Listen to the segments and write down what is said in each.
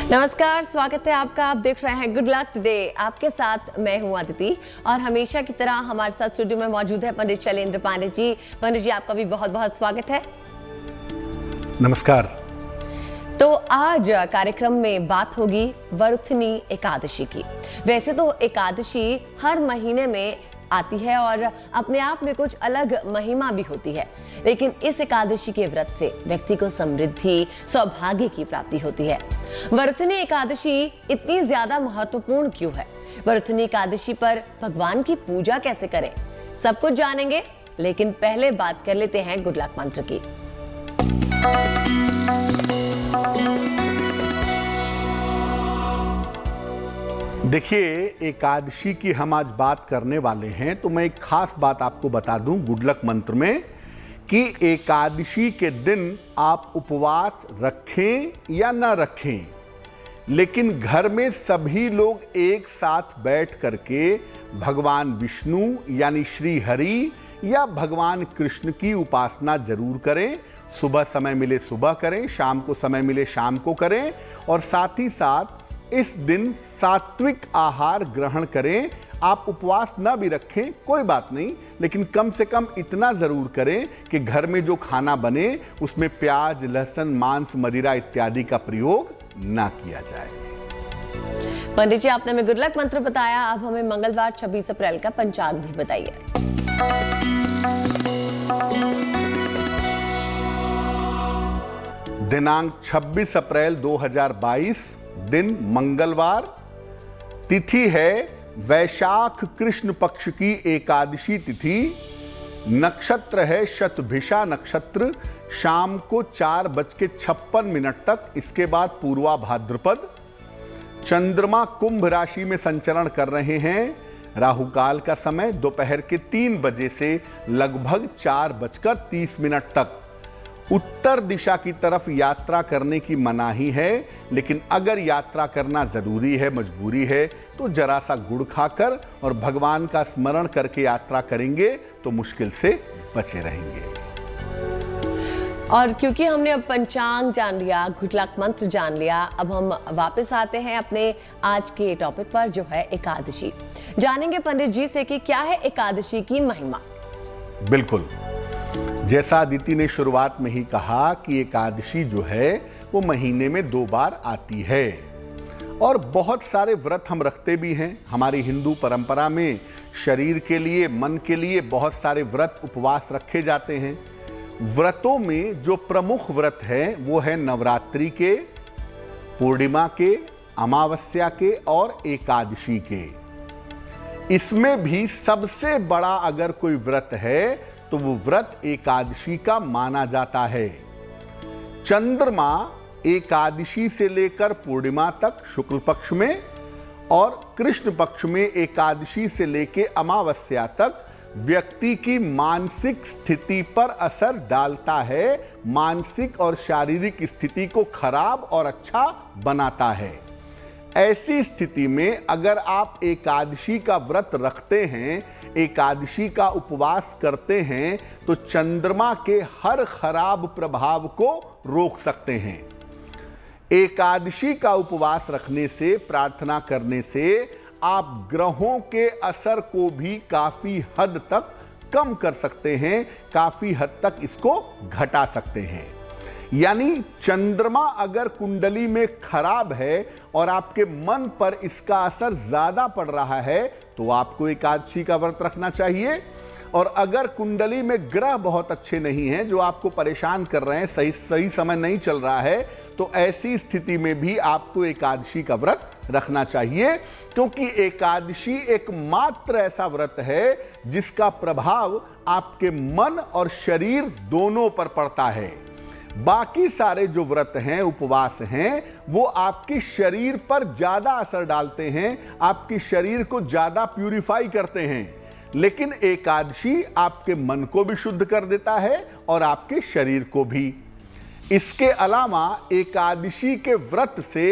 नमस्कार, स्वागत है आपका। आप देख रहे हैं गुड लक टुडे। आपके साथ मैं हूं अदिति और हमेशा की तरह हमारे साथ स्टूडियो में मौजूद है पंडित शैलेंद्र पांडे जी। पंडित जी, आपका भी बहुत बहुत स्वागत है। नमस्कार। तो आज कार्यक्रम में बात होगी वरुथनी एकादशी की। वैसे तो एकादशी हर महीने में आती है और अपने आप में कुछ अलग महिमा भी होती है, लेकिन इस एकादशी के व्रत से व्यक्ति को समृद्धि, सौभाग्य की प्राप्ति होती है। वरुथनी एकादशी इतनी ज्यादा महत्वपूर्ण क्यों है? वरुथनी एकादशी पर भगवान की पूजा कैसे करें, सब कुछ जानेंगे, लेकिन पहले बात कर लेते हैं गुड लक मंत्र की। देखिए, एकादशी की हम आज बात करने वाले हैं, तो मैं एक खास बात आपको बता दूं गुड लक मंत्र में कि एकादशी के दिन आप उपवास रखें या ना रखें, लेकिन घर में सभी लोग एक साथ बैठ करके भगवान विष्णु यानी श्री हरि या भगवान कृष्ण की उपासना जरूर करें। सुबह समय मिले सुबह करें, शाम को समय मिले शाम को करें, और साथ ही साथ इस दिन सात्विक आहार ग्रहण करें। आप उपवास ना भी रखें कोई बात नहीं, लेकिन कम से कम इतना जरूर करें कि घर में जो खाना बने उसमें प्याज, लहसुन, मांस, मदिरा इत्यादि का प्रयोग ना किया जाए। पंडित जी, आपने हमें गुड लक मंत्र बताया, अब हमें मंगलवार 26 अप्रैल का पंचांग भी बताइए। दिनांक 26 अप्रैल 2022, दिन मंगलवार, तिथि है वैशाख कृष्ण पक्ष की एकादशी तिथि, नक्षत्र है शतभिषा नक्षत्र, शाम को 4:56 तक, इसके बाद पूर्वा भाद्रपद। चंद्रमा कुंभ राशि में संचरण कर रहे हैं। राहु काल का समय दोपहर के 3 बजे से लगभग 4:30 तक। उत्तर दिशा की तरफ यात्रा करने की मनाही है, लेकिन अगर यात्रा करना जरूरी है, मजबूरी है, तो जरा सा गुड़ खाकर और भगवान का स्मरण करके यात्रा करेंगे तो मुश्किल से बचे रहेंगे। और क्योंकि हमने अब पंचांग जान लिया, गुड लक मंत्र जान लिया, अब हम वापस आते हैं अपने आज के टॉपिक पर, जो है एकादशी। जानेंगे पंडित जी से कि क्या है एकादशी की महिमा। बिल्कुल, जैसा अदिति ने शुरुआत में ही कहा कि एकादशी जो है वो महीने में 2 बार आती है, और बहुत सारे व्रत हम रखते भी हैं। हमारी हिंदू परंपरा में शरीर के लिए, मन के लिए बहुत सारे व्रत, उपवास रखे जाते हैं। व्रतों में जो प्रमुख व्रत है वो है नवरात्रि के, पूर्णिमा के, अमावस्या के और एकादशी के। इसमें भी सबसे बड़ा अगर कोई व्रत है तो वो व्रत एकादशी का माना जाता है। चंद्रमा एकादशी से लेकर पूर्णिमा तक शुक्ल पक्ष में, और कृष्ण पक्ष में एकादशी से लेकर अमावस्या तक व्यक्ति की मानसिक स्थिति पर असर डालता है, मानसिक और शारीरिक स्थिति को खराब और अच्छा बनाता है। ऐसी स्थिति में अगर आप एकादशी का व्रत रखते हैं, एकादशी का उपवास करते हैं, तो चंद्रमा के हर खराब प्रभाव को रोक सकते हैं। एकादशी का उपवास रखने से, प्रार्थना करने से आप ग्रहों के असर को भी काफी हद तक कम कर सकते हैं, काफी हद तक इसको घटा सकते हैं। यानी चंद्रमा अगर कुंडली में खराब है और आपके मन पर इसका असर ज्यादा पड़ रहा है, तो आपको एकादशी का व्रत रखना चाहिए। और अगर कुंडली में ग्रह बहुत अच्छे नहीं हैं, जो आपको परेशान कर रहे हैं, सही समय नहीं चल रहा है, तो ऐसी स्थिति में भी आपको एकादशी का व्रत रखना चाहिए, क्योंकि एकादशी एकमात्र ऐसा व्रत है जिसका प्रभाव आपके मन और शरीर दोनों पर पड़ता है। बाकी सारे जो व्रत हैं, उपवास हैं, वो आपके शरीर पर ज्यादा असर डालते हैं, आपके शरीर को ज्यादा प्यूरिफाई करते हैं, लेकिन एकादशी आपके मन को भी शुद्ध कर देता है और आपके शरीर को भी। इसके अलावा एकादशी के व्रत से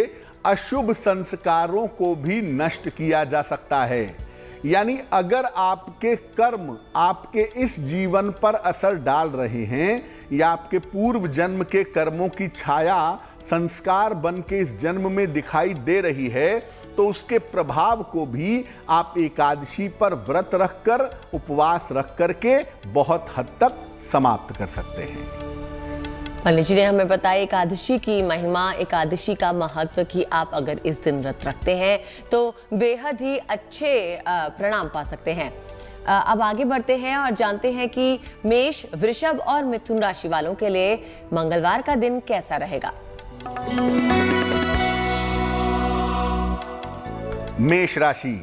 अशुभ संस्कारों को भी नष्ट किया जा सकता है। यानी अगर आपके कर्म आपके इस जीवन पर असर डाल रहे हैं या आपके पूर्व जन्म के कर्मों की छाया संस्कार बन के इस जन्म में दिखाई दे रही है, तो उसके प्रभाव को भी आप एकादशी पर व्रत रखकर, उपवास रख करके बहुत हद तक समाप्त कर सकते हैं। पंडित जी ने हमें बताया एकादशी की महिमा, एकादशी का महत्व कि आप अगर इस दिन व्रत रखते हैं तो बेहद ही अच्छे परिणाम पा सकते हैं। अब आगे बढ़ते हैं और जानते हैं कि मेष, वृषभ और मिथुन राशि वालों के लिए मंगलवार का दिन कैसा रहेगा। मेष राशि,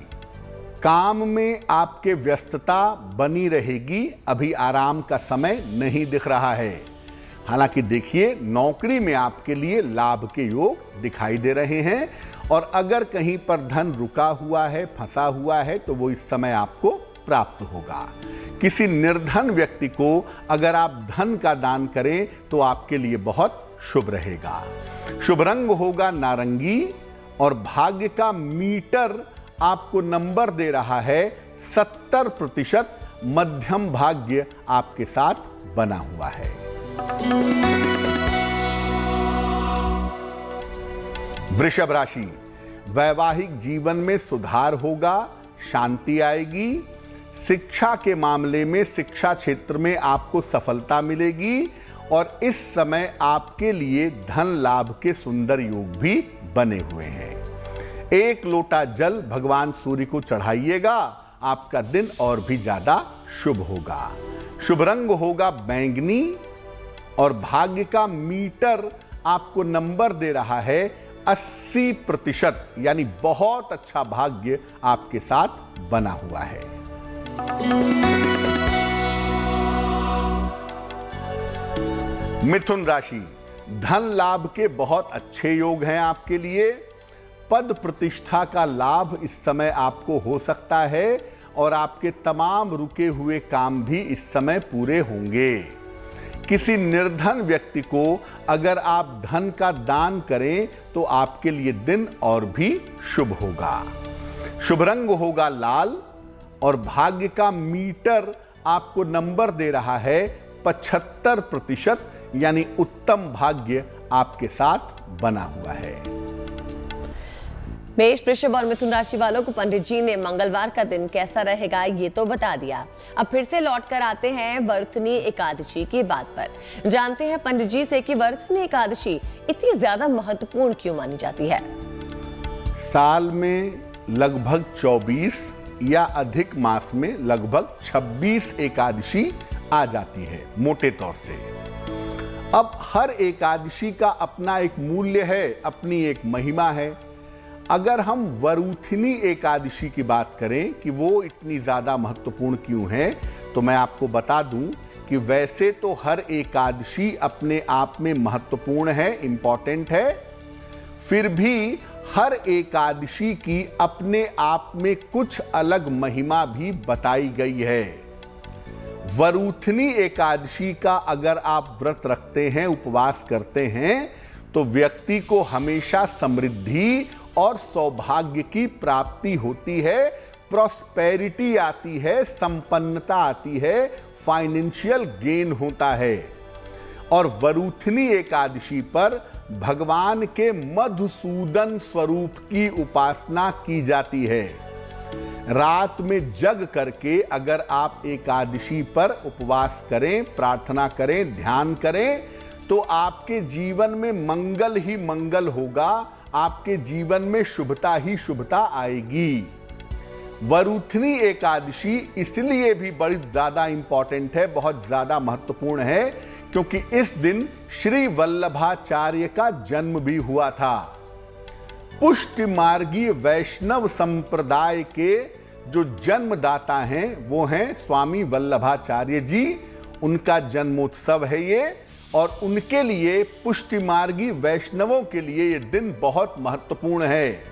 काम में आपके व्यस्तता बनी रहेगी, अभी आराम का समय नहीं दिख रहा है। हालांकि देखिए, नौकरी में आपके लिए लाभ के योग दिखाई दे रहे हैं, और अगर कहीं पर धन रुका हुआ है, फंसा हुआ है, तो वो इस समय आपको प्राप्त होगा। किसी निर्धन व्यक्ति को अगर आप धन का दान करें तो आपके लिए बहुत शुभ रहेगा। शुभ रंग होगा नारंगी, और भाग्य का मीटर आपको नंबर दे रहा है 70%। मध्यम भाग्य आपके साथ बना हुआ है। वृषभ राशि, वैवाहिक जीवन में सुधार होगा, शांति आएगी। शिक्षा के मामले में शिक्षा क्षेत्र में आपको सफलता मिलेगी, और इस समय आपके लिए धन लाभ के सुंदर योग भी बने हुए हैं। 1 लोटा जल भगवान सूर्य को चढ़ाइएगा, आपका दिन और भी ज्यादा शुभ होगा। शुभ रंग होगा बैंगनी, और भाग्य का मीटर आपको नंबर दे रहा है 80%, यानी बहुत अच्छा भाग्य आपके साथ बना हुआ है। मिथुन राशि, धन लाभ के बहुत अच्छे योग हैं आपके लिए। पद प्रतिष्ठा का लाभ इस समय आपको हो सकता है, और आपके तमाम रुके हुए काम भी इस समय पूरे होंगे। किसी निर्धन व्यक्ति को अगर आप धन का दान करें तो आपके लिए दिन और भी शुभ होगा। शुभ रंग होगा लाल, और भाग्य का मीटर आपको नंबर दे रहा है 75%, यानी उत्तम भाग्य आपके साथ बना हुआ है। मेष, वृषभ और मिथुन राशि वालों को पंडित जी ने मंगलवार का दिन कैसा रहेगा ये तो बता दिया। अब फिर से लौट कर आते हैं वरुथनी एकादशी की बात पर। जानते हैं पंडित जी से कि वरुथनी एकादशी इतनी ज्यादा महत्वपूर्ण क्यों मानी जाती है। साल में लगभग 24 या अधिक मास में लगभग 26 एकादशी आ जाती है मोटे तौर से। अब हर एकादशी का अपना एक मूल्य है, अपनी एक महिमा है। अगर हम वरुथनी एकादशी की बात करें कि वो इतनी ज्यादा महत्वपूर्ण क्यों है, तो मैं आपको बता दूं कि वैसे तो हर एकादशी अपने आप में महत्वपूर्ण है, इंपॉर्टेंट है, फिर भी हर एकादशी की अपने आप में कुछ अलग महिमा भी बताई गई है। वरुथनी एकादशी का अगर आप व्रत रखते हैं, उपवास करते हैं, तो व्यक्ति को हमेशा समृद्धि और सौभाग्य की प्राप्ति होती है, प्रॉस्पेरिटी आती है, संपन्नता आती है, फाइनेंशियल गेन होता है। और वरुथनी एकादशी पर भगवान के मधुसूदन स्वरूप की उपासना की जाती है। रात में जग करके अगर आप एकादशी पर उपवास करें, प्रार्थना करें, ध्यान करें, तो आपके जीवन में मंगल ही मंगल होगा, आपके जीवन में शुभता ही शुभता आएगी। वरुथनी एकादशी इसलिए भी बड़ी ज्यादा इंपॉर्टेंट है, बहुत ज्यादा महत्वपूर्ण है, क्योंकि इस दिन श्री वल्लभाचार्य का जन्म भी हुआ था। पुष्टि मार्गीय वैष्णव संप्रदाय के जो जन्मदाता हैं वो हैं स्वामी वल्लभाचार्य जी। उनका जन्मोत्सव है ये, और उनके लिए पुष्टि मार्गी वैष्णवों के लिए ये दिन बहुत महत्वपूर्ण है।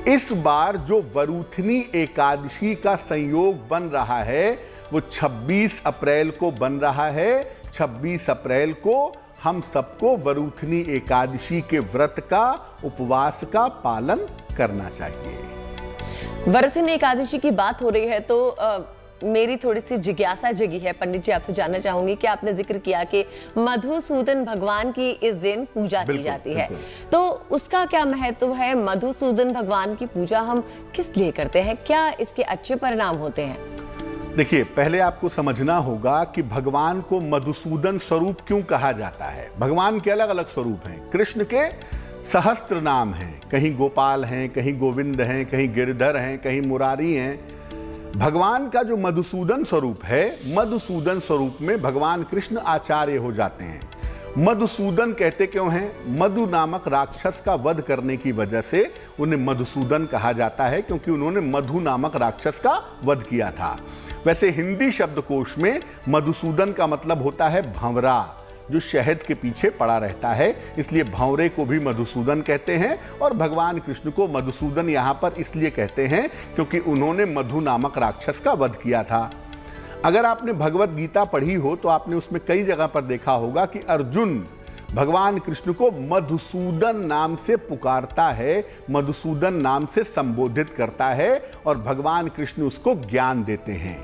इस बार जो वरुथनी एकादशी का संयोग बन रहा है वो 26 अप्रैल को बन रहा है। 26 अप्रैल को हम सबको वरुथनी एकादशी के व्रत का, उपवास का पालन करना चाहिए। वरुथनी एकादशी की बात हो रही है तो मेरी थोड़ी सी जिज्ञासा जगी है पंडित जी, आपसे जानना चाहूंगी कि आपने जिक्र किया कि मधुसूदन भगवान की इस दिन पूजा की जाती है, तो उसका क्या महत्व है? मधुसूदन भगवान की पूजा हम किस लिए करते हैं? क्या इसके अच्छे परिणाम होते हैं? देखिए, पहले आपको समझना होगा कि भगवान को मधुसूदन स्वरूप क्यों कहा जाता है। भगवान के अलग अलग स्वरूप हैं। कृष्ण के सहस्त्र नाम हैं, कहीं गोपाल हैं, कहीं गोविंद हैं, कहीं गिरधर हैं, कहीं मुरारी हैं। भगवान का जो मधुसूदन स्वरूप है, मधुसूदन स्वरूप में भगवान कृष्ण आचार्य हो जाते हैं। मधुसूदन कहते क्यों हैं? मधु नामक राक्षस का वध करने की वजह से उन्हें मधुसूदन कहा जाता है, क्योंकि उन्होंने मधु नामक राक्षस का वध किया था। वैसे हिंदी शब्दकोश में मधुसूदन का मतलब होता है भंवरा, जो शहद के पीछे पड़ा रहता है, इसलिए भंवरे को भी मधुसूदन कहते हैं। और भगवान कृष्ण को मधुसूदन यहाँ पर इसलिए कहते हैं क्योंकि उन्होंने मधु नामक राक्षस का वध किया था। अगर आपने भगवत गीता पढ़ी हो तो आपने उसमें कई जगह पर देखा होगा कि अर्जुन भगवान कृष्ण को मधुसूदन नाम से पुकारता है, मधुसूदन नाम से संबोधित करता है और भगवान कृष्ण उसको ज्ञान देते हैं।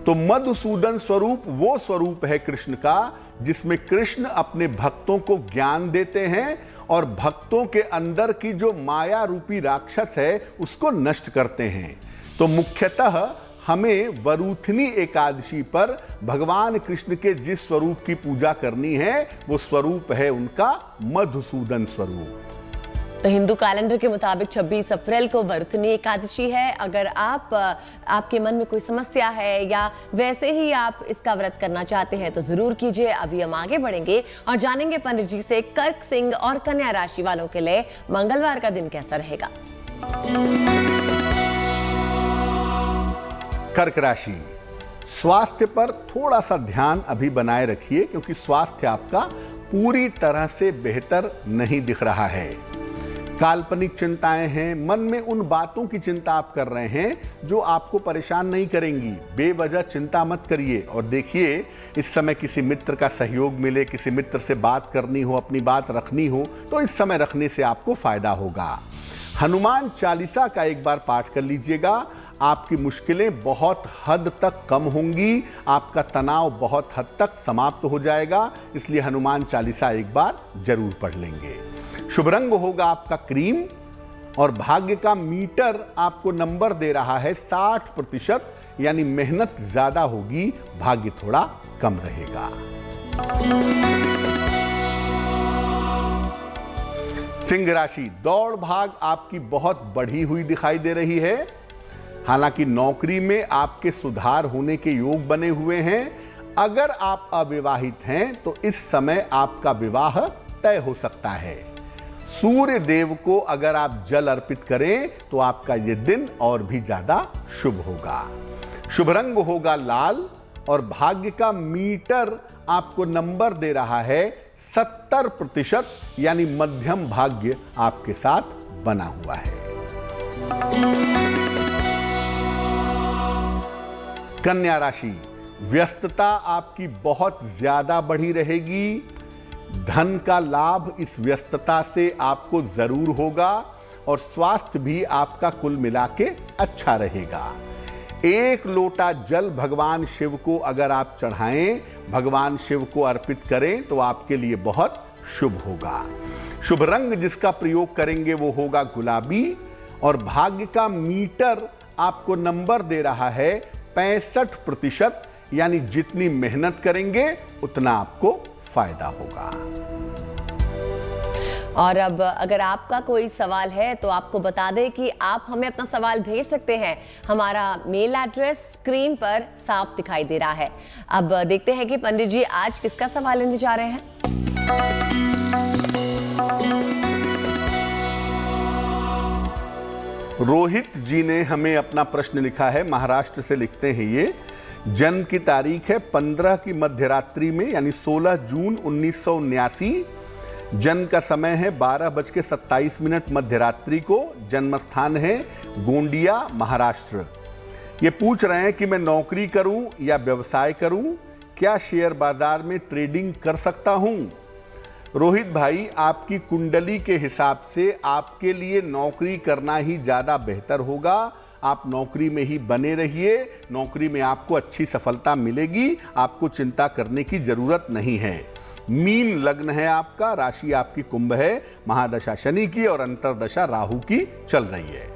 तो मधुसूदन स्वरूप वो स्वरूप है कृष्ण का जिसमें कृष्ण अपने भक्तों को ज्ञान देते हैं और भक्तों के अंदर की जो माया रूपी राक्षस है उसको नष्ट करते हैं। तो मुख्यतः हमें वरूथनी एकादशी पर भगवान कृष्ण के जिस स्वरूप की पूजा करनी है वो स्वरूप है उनका मधुसूदन स्वरूप। तो हिंदू कैलेंडर के मुताबिक 26 अप्रैल को वरूथनी एकादशी है। अगर आपके मन में कोई समस्या है या वैसे ही आप इसका व्रत करना चाहते हैं तो जरूर कीजिए। अभी हम आगे बढ़ेंगे और जानेंगे पंडित जी से कर्क, सिंह और कन्या राशि वालों के लिए मंगलवार का दिन कैसा रहेगा। कर्क राशि, स्वास्थ्य पर थोड़ा सा ध्यान अभी बनाए रखिए क्योंकि स्वास्थ्य आपका पूरी तरह से बेहतर नहीं दिख रहा है। काल्पनिक चिंताएं हैं, मन में उन बातों की चिंता आप कर रहे हैं जो आपको परेशान नहीं करेंगी। बेवजह चिंता मत करिए और देखिए इस समय किसी मित्र का सहयोग मिले, किसी मित्र से बात करनी हो, अपनी बात रखनी हो तो इस समय रखने से आपको फायदा होगा। हनुमान चालीसा का एक बार पाठ कर लीजिएगा, आपकी मुश्किलें बहुत हद तक कम होंगी, आपका तनाव बहुत हद तक समाप्त हो जाएगा, इसलिए हनुमान चालीसा एक बार जरूर पढ़ लेंगे। शुभ रंग होगा आपका क्रीम और भाग्य का मीटर आपको नंबर दे रहा है 60%, यानी मेहनत ज्यादा होगी, भाग्य थोड़ा कम रहेगा। सिंह राशि, दौड़ भाग आपकी बहुत बढ़ी हुई दिखाई दे रही है। हालांकि नौकरी में आपके सुधार होने के योग बने हुए हैं। अगर आप अविवाहित हैं तो इस समय आपका विवाह तय हो सकता है। सूर्य देव को अगर आप जल अर्पित करें तो आपका यह दिन और भी ज्यादा शुभ होगा। शुभ रंग होगा लाल और भाग्य का मीटर आपको नंबर दे रहा है 70%, यानी मध्यम भाग्य आपके साथ बना हुआ है। कन्या राशि, व्यस्तता आपकी बहुत ज्यादा बढ़ी रहेगी। धन का लाभ इस व्यस्तता से आपको जरूर होगा और स्वास्थ्य भी आपका कुल मिला के अच्छा रहेगा। एक लोटा जल भगवान शिव को अगर आप चढ़ाएं, भगवान शिव को अर्पित करें तो आपके लिए बहुत शुभ होगा। शुभ रंग जिसका प्रयोग करेंगे वो होगा गुलाबी और भाग्य का मीटर आपको नंबर दे रहा है 65%, यानी जितनी मेहनत करेंगे उतना आपको फायदा होगा। और अब अगर आपका कोई सवाल है तो आपको बता दें कि आप हमें अपना सवाल भेज सकते हैं। हमारा मेल एड्रेस स्क्रीन पर साफ दिखाई दे रहा है। अब देखते हैं कि पंडित जी आज किसका सवाल लेने जा रहे हैं। रोहित जी ने हमें अपना प्रश्न लिखा है, महाराष्ट्र से लिखते हैं ये। जन्म की तारीख है 15 की मध्यरात्रि में, यानी 16 जून 1979। जन्म का समय है 12:27 मध्यरात्रि को। जन्म स्थान है गोंडिया, महाराष्ट्र। ये पूछ रहे हैं कि मैं नौकरी करूं या व्यवसाय करूं, क्या शेयर बाजार में ट्रेडिंग कर सकता हूं? रोहित भाई, आपकी कुंडली के हिसाब से आपके लिए नौकरी करना ही ज़्यादा बेहतर होगा। आप नौकरी में ही बने रहिए। नौकरी में आपको अच्छी सफलता मिलेगी, आपको चिंता करने की जरूरत नहीं है। मीन लग्न है आपका, राशि आपकी कुंभ है, महादशा शनि की और अंतरदशा राहु की चल रही है।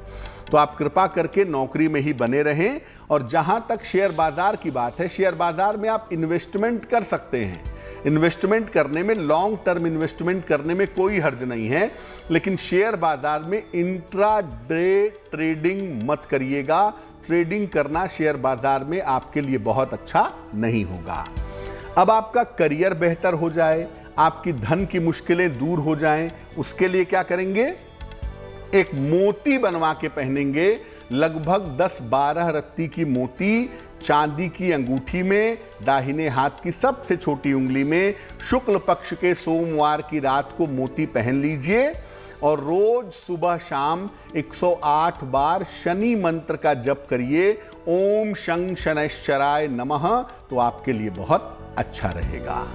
तो आप कृपा करके नौकरी में ही बने रहें। और जहां तक शेयर बाजार की बात है, शेयर बाजार में आप इन्वेस्टमेंट कर सकते हैं। इन्वेस्टमेंट करने में, लॉन्ग टर्म इन्वेस्टमेंट करने में कोई हर्ज नहीं है, लेकिन शेयर बाजार में इंट्राडे ट्रेडिंग मत करिएगा। ट्रेडिंग करना शेयर बाजार में आपके लिए बहुत अच्छा नहीं होगा। अब आपका करियर बेहतर हो जाए, आपकी धन की मुश्किलें दूर हो जाएं, उसके लिए क्या करेंगे? एक मोती बनवा के पहनेंगे, लगभग 10-12 रत्ती की मोती चांदी की अंगूठी में, दाहिने हाथ की सबसे छोटी उंगली में। शुक्ल पक्ष के सोमवार की रात को मोती पहन लीजिए और रोज सुबह शाम 108 बार शनि मंत्र का जप करिए, ओम शं शनैश्चराय नमः। तो आपके लिए बहुत अच्छा रहेगा।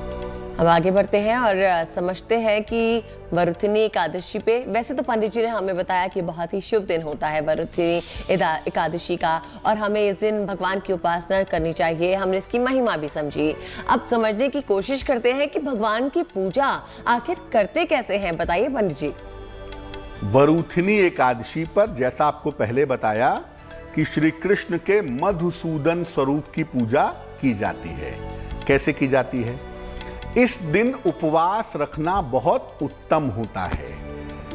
अब आगे बढ़ते हैं और समझते हैं कि वरुथिनी एकादशी पे, वैसे तो पंडित जी ने हमें बताया कि बहुत ही शुभ दिन होता है वरुथिनी एकादशी का, और हमें इस दिन भगवान की उपासना करनी चाहिए। हमने इसकी महिमा भी समझी। अब समझने की कोशिश करते हैं कि भगवान की पूजा आखिर करते कैसे हैं, बताइए पंडित जी। वरुथिनी एकादशी पर जैसा आपको पहले बताया कि श्री कृष्ण के मधुसूदन स्वरूप की पूजा की जाती है। कैसे की जाती है? इस दिन उपवास रखना बहुत उत्तम होता है।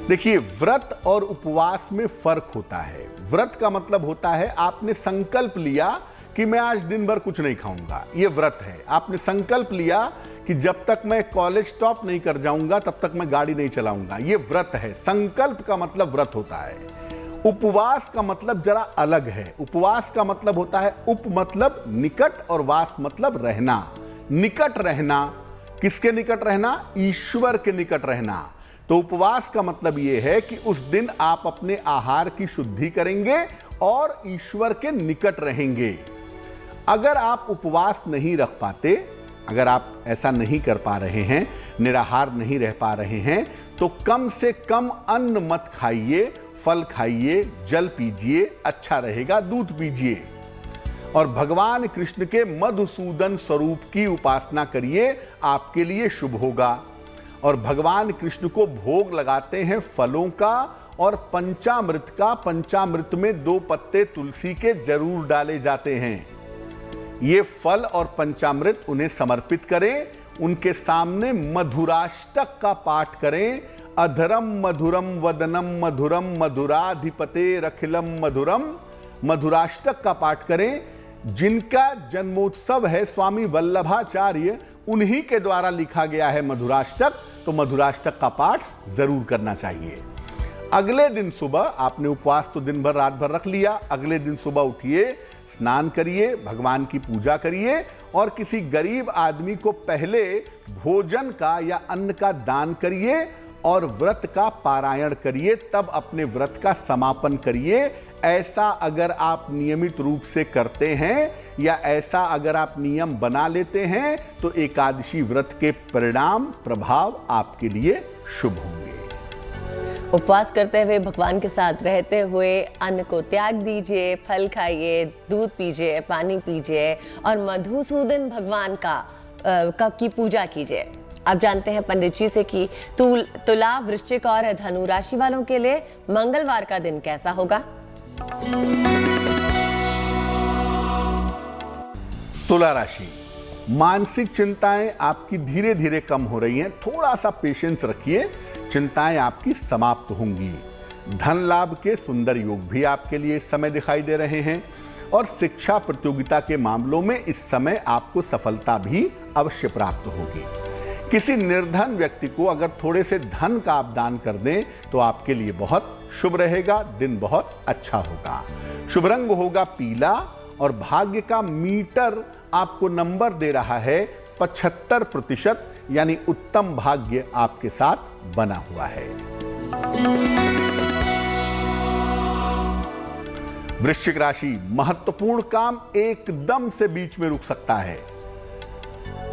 देखिए, व्रत और उपवास में फर्क होता है। व्रत का मतलब होता है आपने संकल्प लिया कि मैं आज दिन भर कुछ नहीं खाऊंगा, ये व्रत है। आपने संकल्प लिया कि जब तक मैं कॉलेज स्टॉप नहीं कर जाऊंगा तब तक मैं गाड़ी नहीं चलाऊंगा, ये व्रत है। संकल्प का मतलब व्रत होता है। उपवास का मतलब जरा अलग है। उपवास का मतलब होता है, उप मतलब निकट और वास मतलब रहना। निकट रहना, किसके निकट रहना? ईश्वर के निकट रहना। तो उपवास का मतलब यह है कि उस दिन आप अपने आहार की शुद्धि करेंगे और ईश्वर के निकट रहेंगे। अगर आप उपवास नहीं रख पाते, अगर आप ऐसा नहीं कर पा रहे हैं, निराहार नहीं रह पा रहे हैं, तो कम से कम अन्न मत खाइए, फल खाइए, जल पीजिए, अच्छा रहेगा, दूध पीजिए। और भगवान कृष्ण के मधुसूदन स्वरूप की उपासना करिए, आपके लिए शुभ होगा। और भगवान कृष्ण को भोग लगाते हैं फलों का और पंचामृत का। पंचामृत में 2 पत्ते तुलसी के जरूर डाले जाते हैं। ये फल और पंचामृत उन्हें समर्पित करें। उनके सामने मधुराष्टक का पाठ करें। अधरम मधुरम वदनम मधुरम मधुराधिपते रखिलम मधुरम। मधुराष्टक का पाठ करें। जिनका जन्मोत्सव है स्वामी वल्लभाचार्य, उन्हीं के द्वारा लिखा गया है मधुराष्टक, तो मधुराष्टक का पाठ जरूर करना चाहिए। अगले दिन सुबह, आपने उपवास तो दिन भर रात भर रख लिया, अगले दिन सुबह उठिए, स्नान करिए, भगवान की पूजा करिए और किसी गरीब आदमी को पहले भोजन का या अन्न का दान करिए और व्रत का पारायण करिए, तब अपने व्रत का समापन करिए। ऐसा अगर आप नियमित रूप से करते हैं या ऐसा अगर आप नियम बना लेते हैं तो एकादशी व्रत के परिणाम, प्रभाव आपके लिए शुभ होंगे। उपवास करते हुए, भगवान के साथ रहते हुए अन्न को त्याग दीजिए, फल खाइए, दूध पीजिए, पानी पीजिए और मधुसूदन भगवान की पूजा कीजिए। अब जानते हैं पंडित जी से कि तुला, वृश्चिक और धनु राशि वालों के लिए मंगलवार का दिन कैसा होगा। तुला राशि, मानसिक चिंताएं आपकी धीरे धीरे कम हो रही हैं, थोड़ा सा पेशेंस रखिए, चिंताएं आपकी समाप्त होंगी। धन लाभ के सुंदर योग भी आपके लिए इस समय दिखाई दे रहे हैं और शिक्षा प्रतियोगिता के मामलों में इस समय आपको सफलता भी अवश्य प्राप्त होगी। किसी निर्धन व्यक्ति को अगर थोड़े से धन का आप दान कर दें तो आपके लिए बहुत शुभ रहेगा, दिन बहुत अच्छा होगा। शुभ रंग होगा पीला और भाग्य का मीटर आपको नंबर दे रहा है 75%, यानी उत्तम भाग्य आपके साथ बना हुआ है। वृश्चिक राशि, महत्वपूर्ण काम एकदम से बीच में रुक सकता है।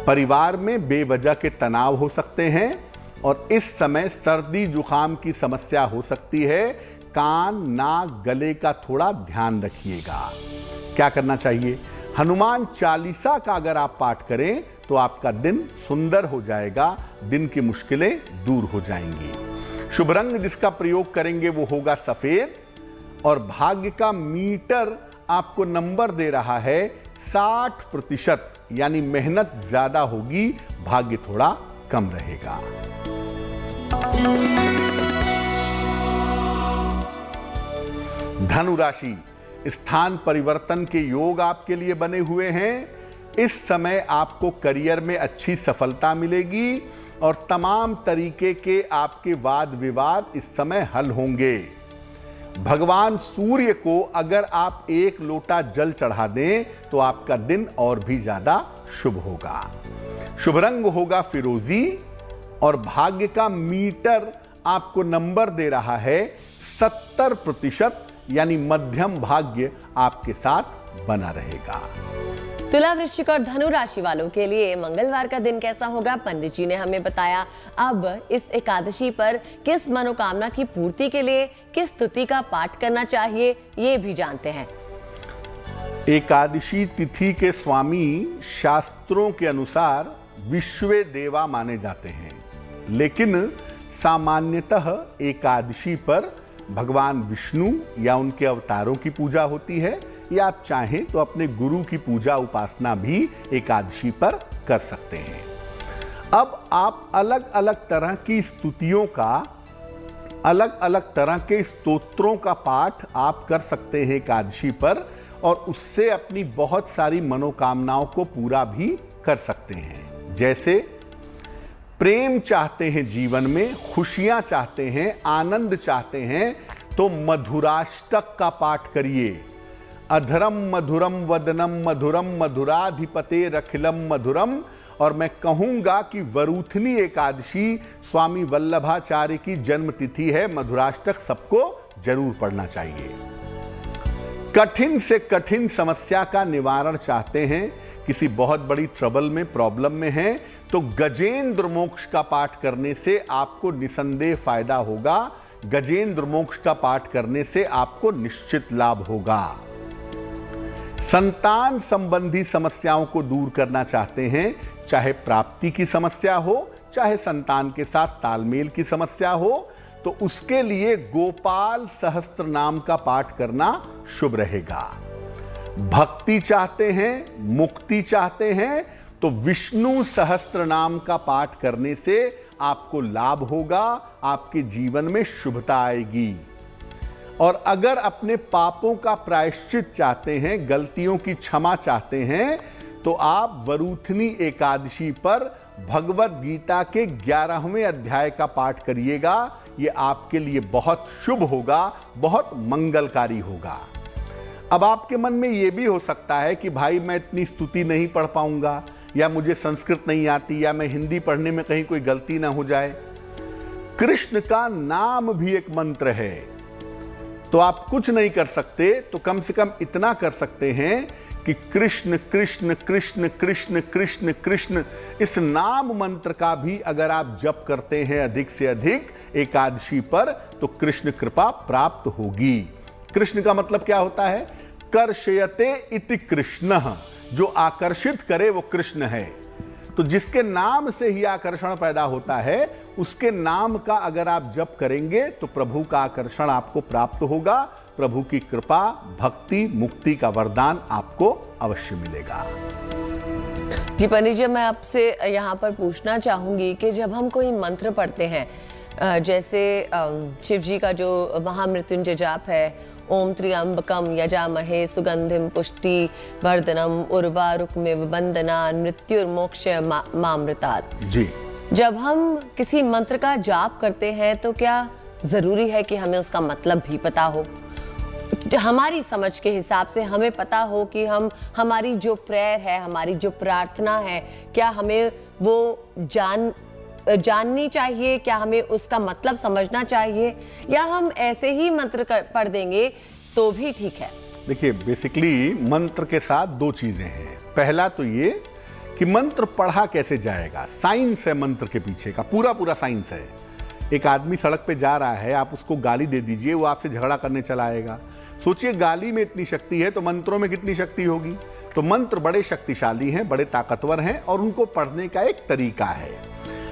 परिवार में बेवजह के तनाव हो सकते हैं और इस समय सर्दी जुकाम की समस्या हो सकती है। कान, नाक, गले का थोड़ा ध्यान रखिएगा। क्या करना चाहिए? हनुमान चालीसा का अगर आप पाठ करें तो आपका दिन सुंदर हो जाएगा, दिन की मुश्किलें दूर हो जाएंगी। शुभ रंग जिसका प्रयोग करेंगे वो होगा सफेद, और भाग्य का मीटर आपको नंबर दे रहा है 60%, यानी मेहनत ज्यादा होगी, भाग्य थोड़ा कम रहेगा। धनु राशि, स्थान परिवर्तन के योग आपके लिए बने हुए हैं। इस समय आपको करियर में अच्छी सफलता मिलेगी और तमाम तरीके के आपके वाद विवाद इस समय हल होंगे। भगवान सूर्य को अगर आप 1 लोटा जल चढ़ा दें तो आपका दिन और भी ज्यादा शुभ होगा। शुभ रंग होगा फिरोजी, और भाग्य का मीटर आपको नंबर दे रहा है 70%, यानी मध्यम भाग्य आपके साथ बना रहेगा। तुला, वृश्चिक और धनु राशि वालों के लिए मंगलवार का दिन कैसा होगा, पंडित जी ने हमें बताया। अब इस एकादशी पर किस मनोकामना की पूर्ति के लिए किस स्तुति का पाठ करना चाहिए, ये भी जानते हैं। एकादशी तिथि के स्वामी शास्त्रों के अनुसार विश्वे देवा माने जाते हैं, लेकिन सामान्यतः एकादशी पर भगवान विष्णु या उनके अवतारों की पूजा होती है, या आप चाहें तो अपने गुरु की पूजा उपासना भी एकादशी पर कर सकते हैं। अब आप अलग अलग तरह की स्तुतियों का, अलग अलग तरह के स्तोत्रों का पाठ आप कर सकते हैं एकादशी पर, और उससे अपनी बहुत सारी मनोकामनाओं को पूरा भी कर सकते हैं। जैसे प्रेम चाहते हैं, जीवन में खुशियां चाहते हैं, आनंद चाहते हैं, तो मधुराष्टक का पाठ करिए। अधरम मधुरम वदनम मधुरम मधुराधिपते रखिलम मधुरम। और मैं कहूंगा कि वरूथनी एकादशी स्वामी वल्लभाचार्य की जन्म तिथि है, मधुराष्टक सबको जरूर पढ़ना चाहिए। कठिन से कठिन समस्या का निवारण चाहते हैं, किसी बहुत बड़ी ट्रबल में, प्रॉब्लम में हैं, तो गजेंद्र मोक्ष का पाठ करने से आपको निसंदेह फायदा होगा। गजेंद्र मोक्ष का पाठ करने से आपको निश्चित लाभ होगा। संतान संबंधी समस्याओं को दूर करना चाहते हैं, चाहे प्राप्ति की समस्या हो, चाहे संतान के साथ तालमेल की समस्या हो, तो उसके लिए गोपाल सहस्त्र नाम का पाठ करना शुभ रहेगा। भक्ति चाहते हैं, मुक्ति चाहते हैं, तो विष्णु सहस्त्र नाम का पाठ करने से आपको लाभ होगा, आपके जीवन में शुभता आएगी। और अगर अपने पापों का प्रायश्चित चाहते हैं, गलतियों की क्षमा चाहते हैं, तो आप वरूथनी एकादशी पर भगवत गीता के 11वें अध्याय का पाठ करिएगा। ये आपके लिए बहुत शुभ होगा, बहुत मंगलकारी होगा। अब आपके मन में यह भी हो सकता है कि भाई मैं इतनी स्तुति नहीं पढ़ पाऊंगा, या मुझे संस्कृत नहीं आती, या मैं हिंदी पढ़ने में कहीं कोई गलती ना हो जाए। कृष्ण का नाम भी एक मंत्र है, तो आप कुछ नहीं कर सकते तो कम से कम इतना कर सकते हैं कि कृष्ण कृष्ण कृष्ण कृष्ण कृष्ण कृष्ण, इस नाम मंत्र का भी अगर आप जप करते हैं अधिक से अधिक एकादशी पर, तो कृष्ण कृपा प्राप्त होगी। कृष्ण का मतलब क्या होता है? कर्षयते इति कृष्णः, जो आकर्षित करे वो कृष्ण है। तो जिसके नाम से ही आकर्षण पैदा होता है, उसके नाम का अगर आप जप करेंगे तो प्रभु का आकर्षण आपको प्राप्त होगा। प्रभु की कृपा, भक्ति, मुक्ति का वरदान आपको अवश्य मिलेगा। जी पंडित जी, मैं आपसे यहाँ पर पूछना चाहूंगी कि जब हम कोई मंत्र पढ़ते हैं, जैसे शिव जी का जो महामृत्युंजय जाप है, ओम त्र्यंबकम यजामहे सुगंधिम पुष्टि वर्धनम उर्वारुकमिव बंदना मृत्युर्मोक्ष मामृतात् जी, जब हम किसी मंत्र का जाप करते हैं तो क्या जरूरी है कि हमें उसका मतलब भी पता हो? हमारी समझ के हिसाब से हमें पता हो कि हमारी जो प्रेयर है, हमारी जो प्रार्थना है, क्या हमें वो जाननी चाहिए? क्या हमें उसका मतलब समझना चाहिए, या हम ऐसे ही मंत्र पढ़ देंगे तो भी ठीक है? देखिए, बेसिकली मंत्र के साथ दो चीजें हैं। पहला तो ये कि मंत्र पढ़ा कैसे जाएगा, साइंस है मंत्र के पीछे का, पूरा साइंस है एक आदमी सड़क पे जा रहा है, आप उसको गाली दे दीजिए, वो आपसे झगड़ा करने चला आएगा। सोचिए गाली में इतनी शक्ति है तो मंत्रों में कितनी शक्ति होगी। तो मंत्र बड़े शक्तिशाली हैं, बड़े ताकतवर हैं और उनको पढ़ने का एक तरीका है।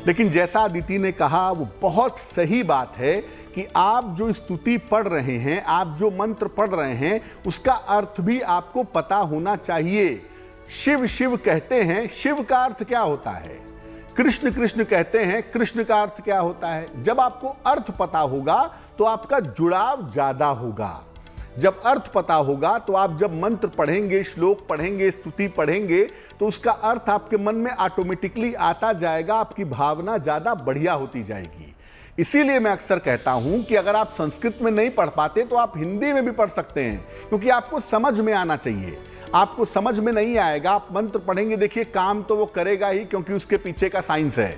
लेकिन जैसा अदिति ने कहा वो बहुत सही बात है कि आप जो स्तुति पढ़ रहे हैं, आप जो मंत्र पढ़ रहे हैं, उसका अर्थ भी आपको पता होना चाहिए। शिव शिव कहते हैं, शिव का अर्थ क्या होता है? कृष्ण कृष्ण कहते हैं, कृष्ण का अर्थ क्या होता है? जब आपको अर्थ पता होगा तो आपका जुड़ाव ज्यादा होगा। जब अर्थ पता होगा तो आप जब मंत्र पढ़ेंगे, श्लोक पढ़ेंगे, स्तुति पढ़ेंगे तो उसका अर्थ आपके मन में ऑटोमेटिकली आता जाएगा, आपकी भावना ज्यादा बढ़िया होती जाएगी। इसीलिए मैं अक्सर कहता हूं कि अगर आप संस्कृत में नहीं पढ़ पाते तो आप हिंदी में भी पढ़ सकते हैं, क्योंकि आपको समझ में आना चाहिए। आपको समझ में नहीं आएगा, आप मंत्र पढ़ेंगे, देखिए काम तो वो करेगा ही, क्योंकि उसके पीछे का साइंस है।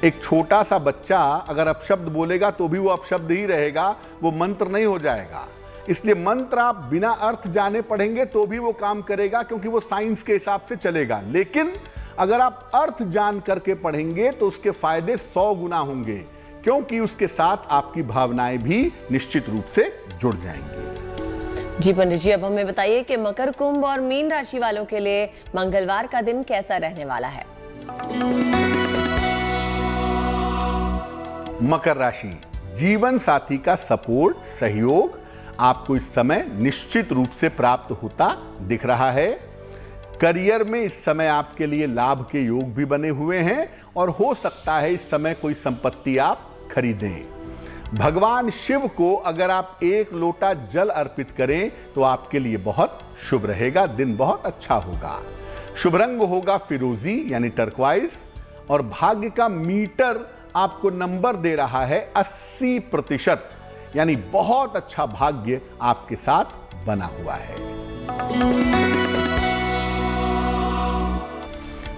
एक छोटा सा बच्चा अगर अपशब्द बोलेगा तो भी वो अपशब्द ही रहेगा, वो मंत्र नहीं हो जाएगा। इसलिए मंत्र आप बिना अर्थ जाने पढ़ेंगे तो भी वो काम करेगा, क्योंकि वो साइंस के हिसाब से चलेगा। लेकिन अगर आप अर्थ जान करके पढ़ेंगे तो उसके फायदे 100 गुना होंगे, क्योंकि उसके साथ आपकी भावनाएं भी निश्चित रूप से जुड़ जाएंगी। जी पंडित जी, अब हमें बताइए कि मकर, कुंभ और मीन राशि वालों के लिए मंगलवार का दिन कैसा रहने वाला है? मकर राशि, जीवन साथी का सपोर्ट, सहयोग आपको इस समय निश्चित रूप से प्राप्त होता दिख रहा है। करियर में इस समय आपके लिए लाभ के योग भी बने हुए हैं और हो सकता है इस समय कोई संपत्ति आप खरीदें। भगवान शिव को अगर आप 1 लोटा जल अर्पित करें तो आपके लिए बहुत शुभ रहेगा, दिन बहुत अच्छा होगा। शुभ रंग होगा फिरोजी यानी टर्क्वाइज और भाग्य का मीटर आपको नंबर दे रहा है 80%, यानी बहुत अच्छा भाग्य आपके साथ बना हुआ है।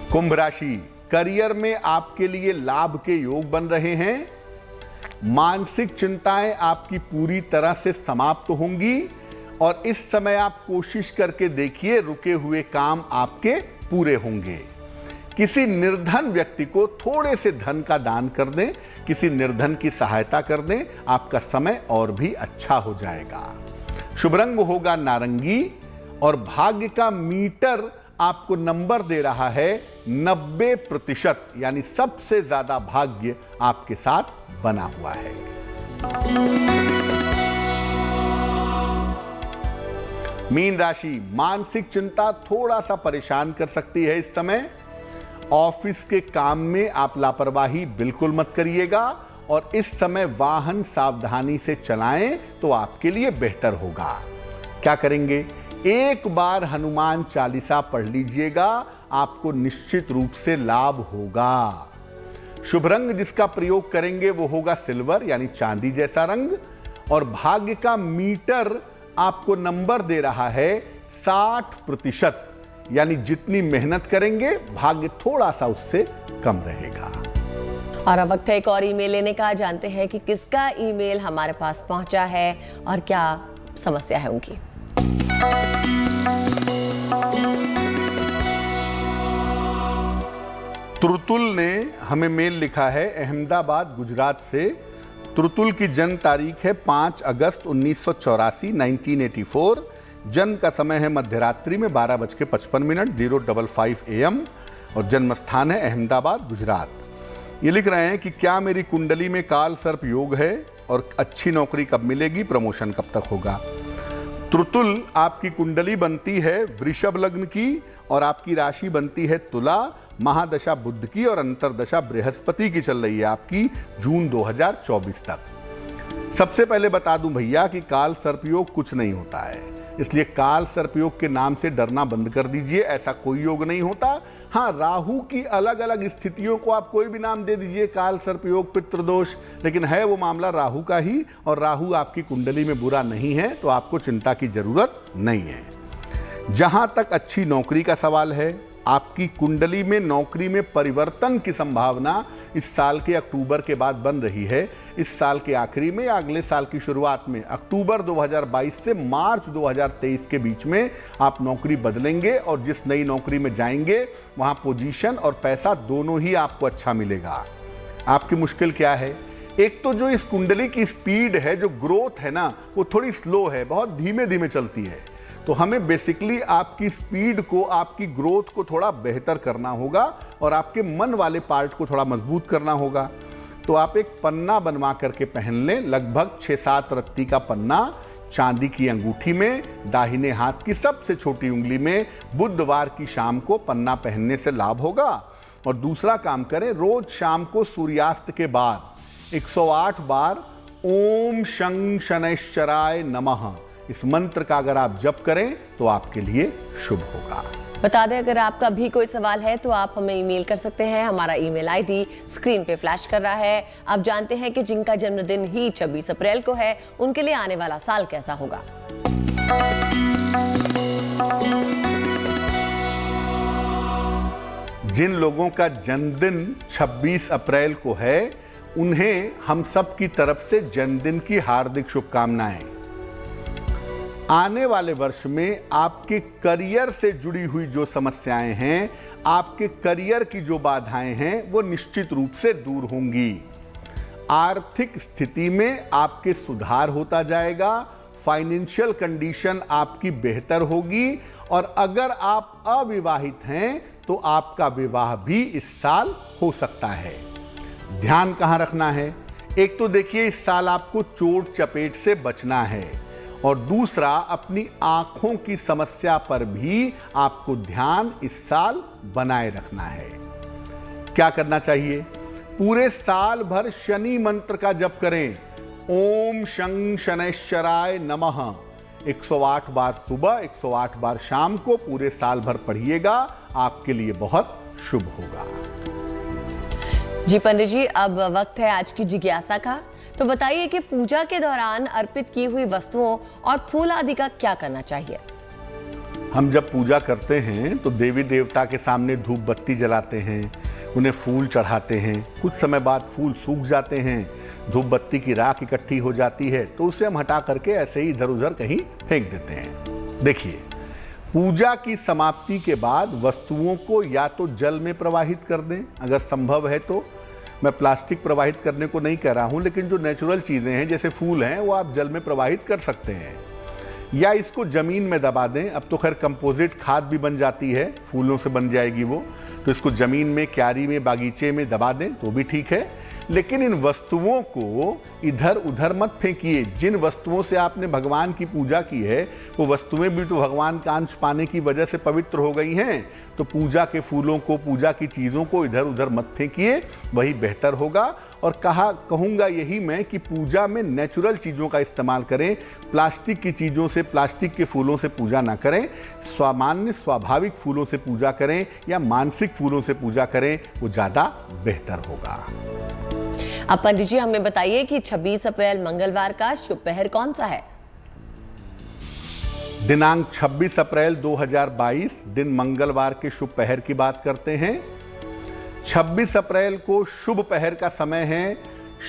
कुंभ राशि, करियर में आपके लिए लाभ के योग बन रहे हैं। मानसिक चिंताएं आपकी पूरी तरह से समाप्त होंगी और इस समय आप कोशिश करके देखिए, रुके हुए काम आपके पूरे होंगे। किसी निर्धन व्यक्ति को थोड़े से धन का दान कर दें, किसी निर्धन की सहायता कर दें, आपका समय और भी अच्छा हो जाएगा। शुभ रंग होगा नारंगी और भाग्य का मीटर आपको नंबर दे रहा है 90%, यानी सबसे ज्यादा भाग्य आपके साथ बना हुआ है। मीन राशि, मानसिक चिंता थोड़ा सा परेशान कर सकती है इस समय। ऑफिस के काम में आप लापरवाही बिल्कुल मत करिएगा और इस समय वाहन सावधानी से चलाएं तो आपके लिए बेहतर होगा। क्या करेंगे? एक बार हनुमान चालीसा पढ़ लीजिएगा, आपको निश्चित रूप से लाभ होगा। शुभ रंग जिसका प्रयोग करेंगे वो होगा सिल्वर यानी चांदी जैसा रंग और भाग्य का मीटर आपको नंबर दे रहा है 60%, यानी जितनी मेहनत करेंगे भाग्य थोड़ा सा उससे कम रहेगा। और अब वक्त है एक और ईमेल लेने का। जानते हैं कि किसका ईमेल हमारे पास पहुंचा है और क्या समस्या है उनकी। तुरतुल ने हमें मेल लिखा है अहमदाबाद गुजरात से। तुरतुल की जन्म तारीख है 5 अगस्त 1984 1984। जन्म का समय है मध्यरात्रि में 12:55 0:55 AM और जन्म स्थान है अहमदाबाद गुजरात। ये लिख रहे हैं कि क्या मेरी कुंडली में काल सर्प योग है और अच्छी नौकरी कब मिलेगी, प्रमोशन कब तक होगा। तुरतुल, आपकी कुंडली बनती है वृषभ लग्न की और आपकी राशि बनती है तुला। महादशा बुध की और अंतरदशा बृहस्पति की चल रही है आपकी जून 2024 तक। सबसे पहले बता दूं भैया कि काल सर्पयोग कुछ नहीं होता है, इसलिए काल सर्पयोग के नाम से डरना बंद कर दीजिए। ऐसा कोई योग नहीं होता। हाँ, राहु की अलग अलग स्थितियों को आप कोई भी नाम दे दीजिए, काल सर्पयोग, पितृदोष, लेकिन है वो मामला राहु का ही और राहु आपकी कुंडली में बुरा नहीं है, तो आपको चिंता की जरूरत नहीं है। जहां तक अच्छी नौकरी का सवाल है, आपकी कुंडली में नौकरी में परिवर्तन की संभावना इस साल के अक्टूबर के बाद बन रही है। इस साल के आखिरी में या अगले साल की शुरुआत में, अक्टूबर 2022 से मार्च 2023 के बीच में आप नौकरी बदलेंगे और जिस नई नौकरी में जाएंगे वहां पोजीशन और पैसा दोनों ही आपको अच्छा मिलेगा। आपकी मुश्किल क्या है? एक तो जो इस कुंडली की स्पीड है, जो ग्रोथ है ना, वो थोड़ी स्लो है, बहुत धीमे धीमे चलती है। तो हमें बेसिकली आपकी स्पीड को, आपकी ग्रोथ को थोड़ा बेहतर करना होगा और आपके मन वाले पार्ट को थोड़ा मजबूत करना होगा। तो आप एक पन्ना बनवा करके पहन लें, लगभग 6-7 रत्ती का पन्ना, चांदी की अंगूठी में, दाहिने हाथ की सबसे छोटी उंगली में। बुधवार की शाम को पन्ना पहनने से लाभ होगा। और दूसरा काम करें, रोज शाम को सूर्यास्त के बाद 108 बार ओम शं शनैश्चराय नमः इस मंत्र का अगर आप जप करें तो आपके लिए शुभ होगा। बता दें, अगर आपका भी कोई सवाल है तो आप हमें ईमेल कर सकते हैं। हमारा ईमेल आईडी स्क्रीन पे फ्लैश कर रहा है। आप जानते हैं कि जिनका जन्मदिन ही 26 अप्रैल को है, उनके लिए आने वाला साल कैसा होगा। जिन लोगों का जन्मदिन 26 अप्रैल को है, उन्हें हम सब की तरफ से जन्मदिन की हार्दिक शुभकामनाएं। आने वाले वर्ष में आपके करियर से जुड़ी हुई जो समस्याएं हैं, आपके करियर की जो बाधाएं हैं, वो निश्चित रूप से दूर होंगी। आर्थिक स्थिति में आपके सुधार होता जाएगा, फाइनेंशियल कंडीशन आपकी बेहतर होगी। और अगर आप अविवाहित हैं तो आपका विवाह भी इस साल हो सकता है। ध्यान कहाँ रखना है? एक तो देखिए, इस साल आपको चोट चपेट से बचना है, और दूसरा, अपनी आंखों की समस्या पर भी आपको ध्यान इस साल बनाए रखना है। क्या करना चाहिए? पूरे साल भर शनि मंत्र का जप करें। ओम शं शनैश्चराय नमः 108 बार सुबह, 108 बार शाम को पूरे साल भर पढ़िएगा, आपके लिए बहुत शुभ होगा। जी पंडित जी, अब वक्त है आज की जिज्ञासा का। तो बताइए कि पूजा के दौरान अर्पित की हुई वस्तुओं और फूल आदि का क्या करना चाहिए? हम जब पूजा करते हैं तो देवी देवता के सामने धूप बत्ती जलाते हैं, उन्हें फूल चढ़ाते हैं। कुछ समय बाद फूल सूख जाते हैं, धूप बत्ती की राख इकट्ठी हो जाती है, तो उसे हम हटा करके ऐसे ही इधर उधर कहीं फेंक देते हैं। देखिए, पूजा की समाप्ति के बाद वस्तुओं को या तो जल में प्रवाहित कर दें, अगर संभव है तो। मैं प्लास्टिक प्रवाहित करने को नहीं कह रहा हूं, लेकिन जो नेचुरल चीज़ें हैं जैसे फूल हैं, वो आप जल में प्रवाहित कर सकते हैं, या इसको ज़मीन में दबा दें। अब तो खैर कंपोजिट खाद भी बन जाती है, फूलों से बन जाएगी वो, तो इसको ज़मीन में, क्यारी में, बागीचे में दबा दें तो भी ठीक है। लेकिन इन वस्तुओं को इधर उधर मत फेंकिए। जिन वस्तुओं से आपने भगवान की पूजा की है, वो वस्तुएं भी तो भगवान का अंश पाने की वजह से पवित्र हो गई हैं। तो पूजा के फूलों को, पूजा की चीज़ों को इधर उधर मत फेंकिए, वही बेहतर होगा। और कहूँगा यही मैं कि पूजा में नेचुरल चीज़ों का इस्तेमाल करें। प्लास्टिक की चीज़ों से, प्लास्टिक के फूलों से पूजा ना करें। सामान्य स्वाभाविक फूलों से पूजा करें या मानसिक फूलों से पूजा करें, वो ज़्यादा बेहतर होगा। अब पंडित जी हमें बताइए कि 26 अप्रैल मंगलवार का शुभ पहर कौन सा है? दिनांक 26 अप्रैल 2022 दिन मंगलवार के शुभ पहर की बात करते हैं। 26 अप्रैल को शुभ पहर का समय है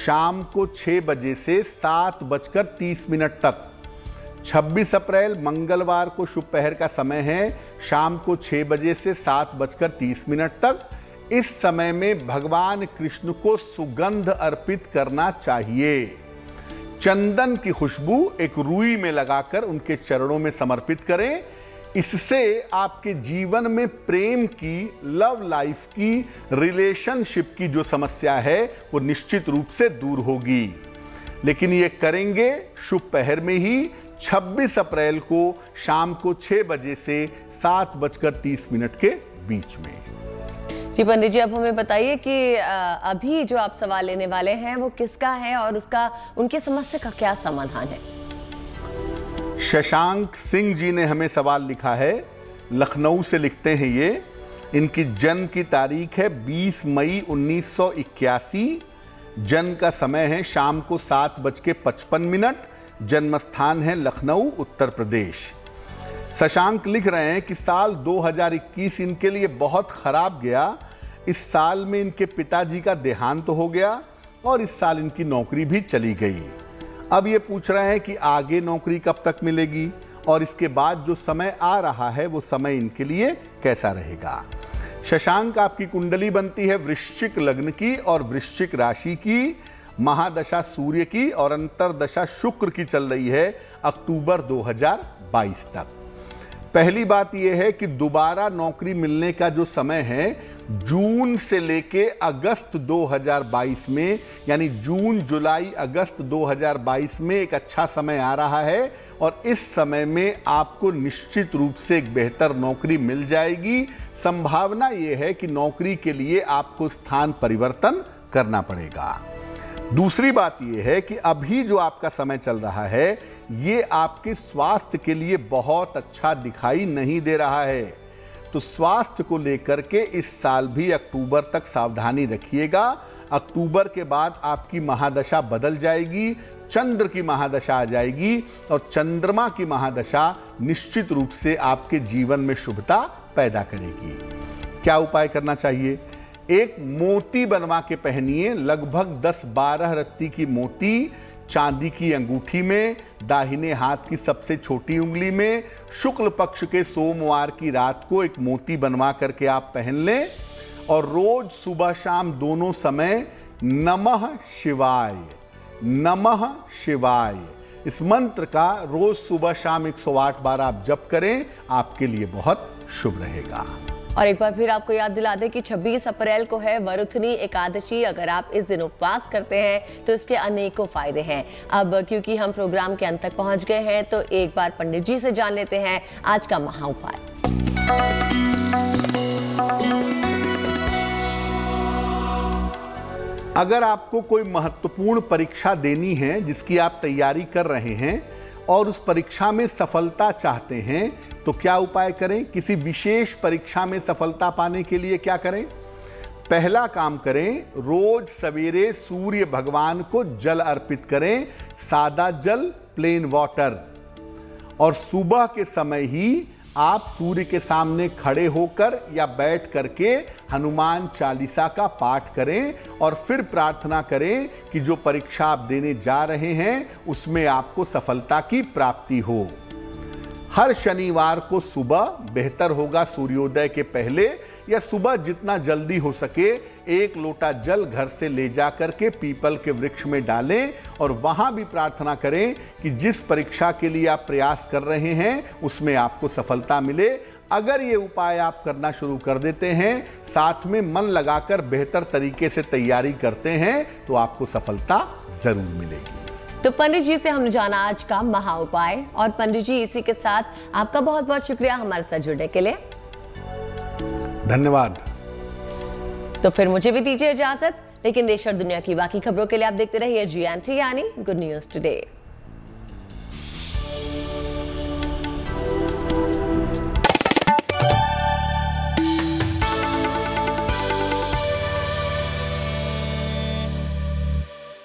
शाम को 6 बजे से 7:30 तक। 26 अप्रैल मंगलवार को शुभ पहर का समय है शाम को 6 बजे से 7:30 तक। इस समय में भगवान कृष्ण को सुगंध अर्पित करना चाहिए। चंदन की खुशबू एक रुई में लगाकर उनके चरणों में समर्पित करें। इससे आपके जीवन में प्रेम की, लव लाइफ की, रिलेशनशिप की जो समस्या है वो निश्चित रूप से दूर होगी। लेकिन ये करेंगे शुभ पहर में ही, 26 अप्रैल को शाम को 6 बजे से 7:30 के बीच में। जी पंडित जी, अब हमें बताइए कि अभी जो आप सवाल लेने वाले हैं वो किसका है और उनकी समस्या का क्या समाधान है? शशांक सिंह जी ने हमें सवाल लिखा है, लखनऊ से लिखते हैं ये। इनकी जन्म की तारीख है 20 मई 1981। जन्म का समय है शाम को 7:55। जन्म स्थान है लखनऊ, उत्तर प्रदेश। शशांक लिख रहे हैं कि साल 2021 इनके लिए बहुत खराब गया। इस साल में इनके पिताजी का देहांत हो गया और इस साल इनकी नौकरी भी चली गई। अब ये पूछ रहे हैं कि आगे नौकरी कब तक मिलेगी और इसके बाद जो समय आ रहा है वो समय इनके लिए कैसा रहेगा। शशांक, आपकी कुंडली बनती है वृश्चिक लग्न की और वृश्चिक राशि की, महादशा सूर्य की और अंतरदशा शुक्र की चल रही है अक्टूबर 2022 तक। पहली बात यह है कि दोबारा नौकरी मिलने का जो समय है जून से लेके अगस्त 2022 में, यानी जून, जुलाई, अगस्त 2022 में एक अच्छा समय आ रहा है और इस समय में आपको निश्चित रूप से एक बेहतर नौकरी मिल जाएगी। संभावना यह है कि नौकरी के लिए आपको स्थान परिवर्तन करना पड़ेगा। दूसरी बात यह है कि अभी जो आपका समय चल रहा है ये आपके स्वास्थ्य के लिए बहुत अच्छा दिखाई नहीं दे रहा है, तो स्वास्थ्य को लेकर के इस साल भी अक्टूबर तक सावधानी रखिएगा। अक्टूबर के बाद आपकी महादशा बदल जाएगी, चंद्र की महादशा आ जाएगी और चंद्रमा की महादशा निश्चित रूप से आपके जीवन में शुभता पैदा करेगी। क्या उपाय करना चाहिए? एक मोती बनवा के पहनिए, लगभग 10-12 रत्ती की मोती चांदी की अंगूठी में, दाहिने हाथ की सबसे छोटी उंगली में। शुक्ल पक्ष के सोमवार की रात को एक मोती बनवा करके आप पहन लें और रोज सुबह शाम दोनों समय नमः शिवाय, नमः शिवाय, इस मंत्र का रोज सुबह शाम 108 बार आप जप करें, आपके लिए बहुत शुभ रहेगा। और एक बार फिर आपको याद दिला दें कि 26 अप्रैल को है वरुथनी एकादशी। अगर आप इस दिन उपवास करते हैं तो इसके अनेकों फायदे हैं। अब क्योंकि हम प्रोग्राम के अंत तक पहुंच गए हैं तो एक बार पंडित जी से जान लेते हैं आज का महा उपाय। अगर आपको कोई महत्वपूर्ण परीक्षा देनी है जिसकी आप तैयारी कर रहे हैं और उस परीक्षा में सफलता चाहते हैं तो क्या उपाय करें? किसी विशेष परीक्षा में सफलता पाने के लिए क्या करें? पहला काम करें, रोज सवेरे सूर्य भगवान को जल अर्पित करें, सादा जल, प्लेन वाटर। और सुबह के समय ही आप सूर्य के सामने खड़े होकर या बैठ करके हनुमान चालीसा का पाठ करें और फिर प्रार्थना करें कि जो परीक्षा आप देने जा रहे हैं उसमें आपको सफलता की प्राप्ति हो। हर शनिवार को सुबह, बेहतर होगा सूर्योदय के पहले या सुबह जितना जल्दी हो सके, 1 लोटा जल घर से ले जाकर के पीपल के वृक्ष में डालें और वहां भी प्रार्थना करें कि जिस परीक्षा के लिए आप प्रयास कर रहे हैं उसमें आपको सफलता मिले। अगर ये उपाय आप करना शुरू कर देते हैं, साथ में मन लगाकर बेहतर तरीके से तैयारी करते हैं तो आपको सफलता जरूर मिलेगी। तो पंडित जी से हमने जाना आज का महा उपाय। और पंडित जी इसी के साथ आपका बहुत बहुत शुक्रिया हमारे साथ जुड़ने के लिए। धन्यवाद। तो फिर मुझे भी दीजिए इजाजत, लेकिन देश और दुनिया की बाकी खबरों के लिए आप देखते रहिए GNT यानी गुड न्यूज टुडे।